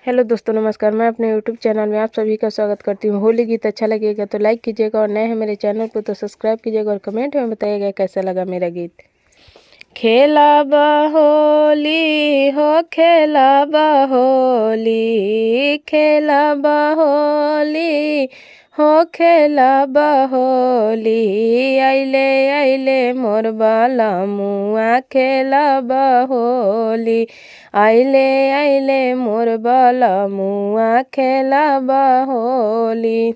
Hello दोस्तों, नमस्कार। मैं अपने यूट्यूब चैनल में आप सभी का स्वागत करती हूँ। होली गीत अच्छा लगेगा तो लाइक कीजिएगा और नए हैं मेरे चैनल को तो सब्सक्राइब कीजिएगा और कमेंट में बताइएगा कैसा लगा मेरा गीत। खेला होली हो, खेला होली, खेला होली हो, खेला होली। आइले आइले मोर बाला मुआ, खेला होली। आइले आइले मोर बाला मुआ, खेला होली।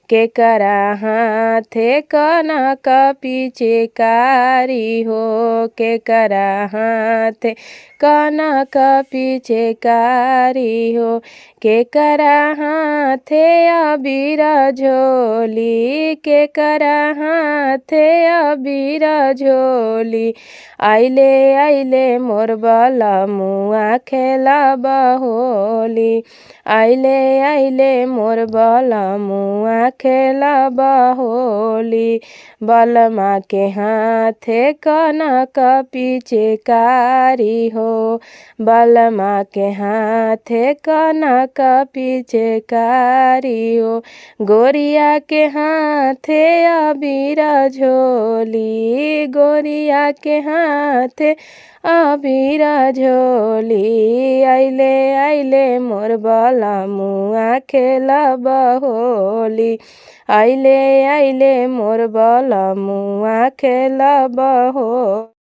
केकरा हाथे कना का पीछे कारी हो, केकरा हाथे कना का पीछे कारी हो। केकरा हाथे अबीरा झोली, केकरा हाथे अबीरा झोली। आइले आइले मोर बाला मुआ, खेला होली। आइले आइले मोर बाला मुआ, खेला होली। बलमा के हाथे कना का पीछे कारी हो, बलमा के हाथे कना का पीछे कारी हो। गोरिया के हाथे अबीरा झोली, गोरिया के हाथे अबीरा झोली। आइले आइले मोर बाला मुआ, खेला होली। आइले आइले मोर बाला मुआ, खेला हो।